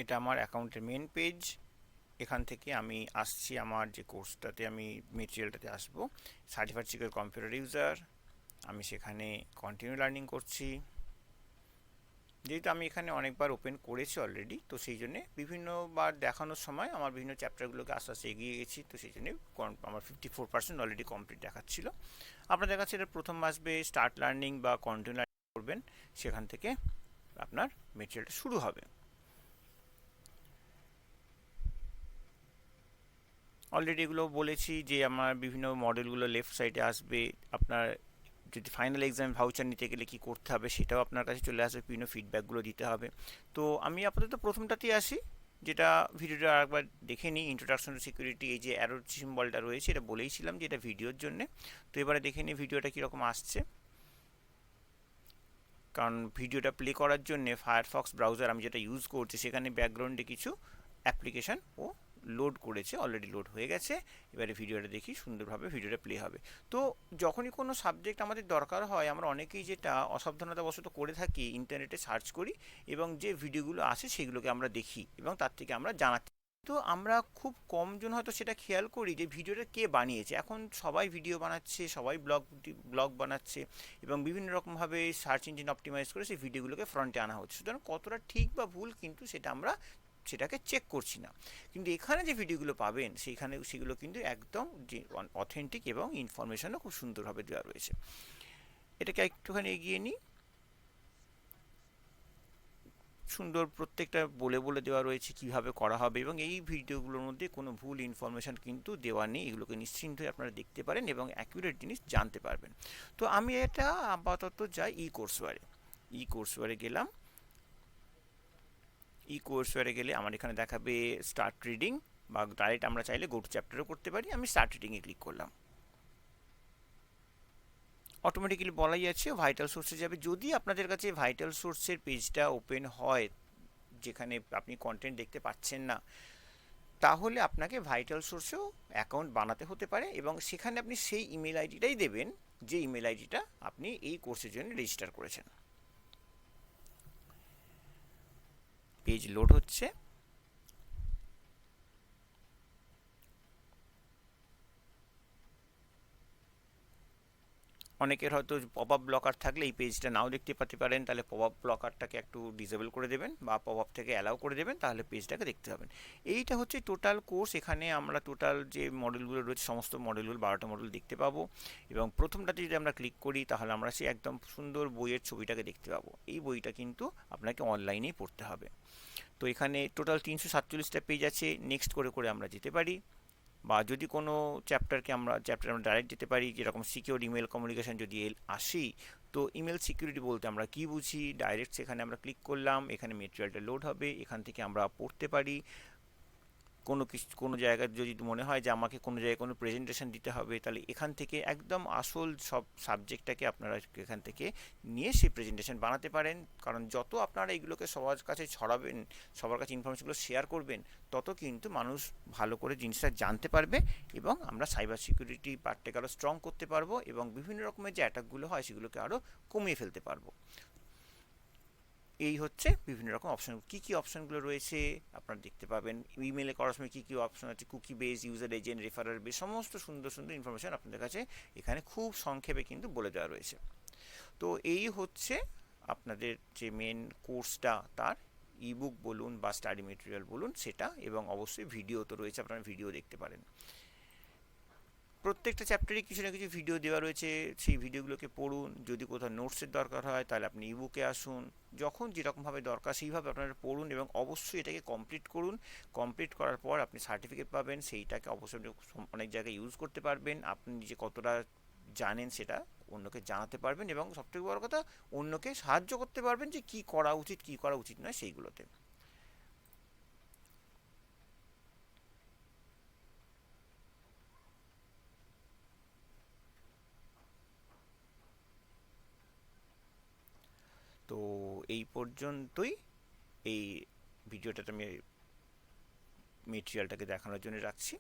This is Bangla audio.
এটা আমার অ্যাকাউন্টের মেন পেজ। এখান থেকে আমি আসছি আমার যে কোর্সটাতে আমি মেটেরিয়ালটাতে আসবো, সার্টিফাইড সিকিউর কম্পিউটার ইউজার। আমি সেখানে কন্টিনিউ লার্নিং করছি। যেহেতু আমি এখানে অনেকবার ওপেন করেছি অলরেডি, তো সেই জন্যে বিভিন্নবার দেখানোর সময় আমার বিভিন্ন চ্যাপ্টারগুলোকে আস্তে আস্তে এগিয়ে গেছি, তো সেই জন্যে আমার 54% অলরেডি কমপ্লিট দেখাচ্ছিল। আপনাদের কাছে এটা প্রথম আসবে স্টার্ট লার্নিং বা কন্টিনিউ লার্নিং করবেন, সেখান থেকে আপনার মেটেরিয়ালটা শুরু হবে। অলরেডি এগুলো বলেছি যে আমার বিভিন্ন মডেলগুলো লেফট সাইডে আসবে। আপনার যদি ফাইনাল এক্সাম ভাউচার নিতে গেলে কি করতে হবে সেটাও আপনার কাছে চলে আসবে, বিভিন্ন ফিডব্যাকগুলো দিতে হবে। তো আমি আপাতত প্রথমটাতেই আসি, যেটা ভিডিওটা আরেকবার দেখে নিই, ইন্ট্রোডাকশন টু সিকিউরিটি। এই যে অ্যারো সিম্বলটা রয়েছে, এটা বলেইছিলাম যে এটা ভিডিওর জন্য। তো এবারে দেখে নিই ভিডিওটা কীরকম আসছে। কারণ ভিডিওটা প্লে করার জন্য ফায়ারফক্স ব্রাউজার আমি যেটা ইউজ করছি, সেখানে ব্যাকগ্রাউন্ডে কিছু অ্যাপ্লিকেশান ও লোড করেছে, অলরেডি লোড হয়ে গেছে। এবারে ভিডিওটা দেখি, সুন্দরভাবে ভিডিওটা প্লে হবে। তো যখনই কোনো সাবজেক্ট আমাদের দরকার হয়, আমরা অনেকেই যেটা অসাবধানতাবশত করে থাকি, ইন্টারনেটে সার্চ করি এবং যে ভিডিওগুলো আসে সেগুলোকে আমরা দেখি এবং তার থেকে আমরা জানাতে, তো আমরা খুব কমজন হয়তো সেটা খেয়াল করি যে ভিডিওটা কে বানিয়েছে। এখন সবাই ভিডিও বানাচ্ছে, সবাই ব্লগ বানাচ্ছে এবং বিভিন্ন রকমভাবে সার্চ ইঞ্জিন অপটিমাইজ করে সেই ভিডিওগুলোকে ফ্রন্টে আনা হচ্ছে। সুতরাং কতটা ঠিক বা ভুল কিন্তু সেটা আমরা সেটাকে চেক করছি না। কিন্তু এখানে যে ভিডিওগুলো পাবেন সেগুলো কিন্তু একদম অথেন্টিক এবং ইনফরমেশনও খুব সুন্দরভাবে দেওয়া রয়েছে। এটাকে একটুখানি এগিয়ে নিই। সুন্দর প্রত্যেকটা বলে বলে দেওয়া রয়েছে কিভাবে করা হবে, এবং এই ভিডিওগুলোর মধ্যে কোনো ভুল ইনফরমেশান কিন্তু দেওয়া নেই। এগুলোকে নিশ্চিন্ত হয়ে আপনারা দেখতে পারেন এবং অ্যাকুরেট জিনিস জানতে পারবেন। তো আমি এটা আপাতত যাই ই কোর্সওয়ারে গেলাম। ই কোর্সওয়ারে গেলে আমার এখানে দেখাবে স্টার্ট রিডিং, বা ডাইরেক্ট আমরা চাইলে গো টু চ্যাপ্টারও করতে পারি। আমি স্টার্ট রিডিংয়ে ক্লিক করলাম। অটোমেটিক্যালি বলাই আছে ভাইটাল সোর্সে যাবে। যদি আপনাদের কাছে ভাইটাল সোর্সের পেজটা ওপেন হয় যেখানে আপনি কন্টেন্ট দেখতে পাচ্ছেন না, তাহলে আপনাকে ভাইটাল সোর্সেও অ্যাকাউন্ট বানাতে হতে পারে এবং সেখানে আপনি সেই ইমেল আইডিটাই দেবেন যে ইমেল আইডিটা আপনি এই কোর্সের জন্য রেজিস্টার করেছেন। পেজ লোড হচ্ছে। অনেকের হয়তো পপ আপ ব্লকার থাকলে এই পেজটা নাও দেখতে পেতে পারেন, তাহলে পপ আপ ব্লকারটাকে একটু ডিসেবল করে দেবেন বা পপ আপ থেকে অ্যালাউ করে দেবেন, তাহলে পেজটাকে দেখতে পাবেন। এইটা হচ্ছে টোটাল কোর্স। এখানে আমরা টোটাল যে মডেলগুলো রয়েছে সমস্ত মডেলগুলো 12টা মডেল দেখতে পাবো, এবং প্রথমটাতে যদি আমরা ক্লিক করি তাহলে আমরা সেই একদম সুন্দর বইয়ের ছবিটাকে দেখতে পাবো। এই বইটা কিন্তু আপনাকে অনলাইনেই পড়তে হবে। তো এখানে টোটাল 347টা পেজ আছে, নেক্সট করে করে আমরা যেতে পারি। বা যদি কোনো চ্যাপ্টার আমরা ডাইরেক্ট যেতে পারি, যেরকম সিকিউর ইমেল কমিউনিকেশন যদি আসি, তো ইমেল সিকিউরিটি বলতে আমরা কি বুঝি, ডাইরেক্ট সেখানে আমরা ক্লিক করলাম, এখানে মেটেরিয়ালটা লোড হবে, এখান থেকে আমরা পড়তে পারি। কোনো জায়গায় যদি মনে হয় যে আমাকে কোনো জায়গায় কোনো প্রেজেন্টেশন দিতে হবে, তাহলে এখান থেকে একদম আসল সব সাবজেক্টটাকে আপনারা এখান থেকে নিয়ে সেই প্রেজেন্টেশন বানাতে পারেন। কারণ যত আপনারা এগুলোকে সবার কাছে ছড়াবেন, সবার কাছে ইনফরমেশনগুলো শেয়ার করবেন, তত কিন্তু মানুষ ভালো করে জিনিসটা জানতে পারবে এবং আমরা সাইবার সিকিউরিটি পার্টটাকে আরও স্ট্রং করতে পারবো এবং বিভিন্ন রকমের যে অ্যাটাকগুলো হয় সেগুলোকে আরও কমিয়ে ফেলতে পারবো। এই হচ্ছে বিভিন্ন রকম অপশন, কী কী অপশনগুলো রয়েছে আপনারা দেখতে পাবেন। ইমেলে করার সময় কী কী অপশন আছে, cookie base, user agent, referrer base, সমস্ত সুন্দর সুন্দর ইনফরমেশন আপনাদের কাছে এখানে খুব সংক্ষেপে কিন্তু বলে দেওয়া রয়েছে। তো এই হচ্ছে আপনাদের যে মেন কোর্সটা, তার ইবুক বলুন বা স্টাডি মেটেরিয়াল বলুন সেটা, এবং অবশ্যই ভিডিও তো রয়েছে, আপনারা ভিডিও দেখতে পারেন। প্রত্যেকটা চ্যাপ্টারে কিছু না কিছু ভিডিও দেওয়া রয়েছে, সেই ভিডিওগুলোকে পড়ুন। যদি কোথাও নোটসের দরকার হয় তাহলে আপনি ইবুকে আসুন, যখন যেরকমভাবে দরকার সেইভাবে আপনারা পড়ুন এবং অবশ্যই এটাকে কমপ্লিট করুন। কমপ্লিট করার পর আপনি সার্টিফিকেট পাবেন, সেইটাকে অবশ্যই অনেক জায়গায় ইউজ করতে পারবেন। আপনি নিজে কতটা জানেন সেটা অন্যকে জানাতে পারবেন এবং সবথেকে বড় কথা, অন্যকে সাহায্য করতে পারবেন যে কী করা উচিত কী করা উচিত নয় সেইগুলোতে। তো এই পর্যন্তই এই ভিডিওটাতে আমি মেটেরিয়ালটাকে দেখানোর জন্য রাখছি।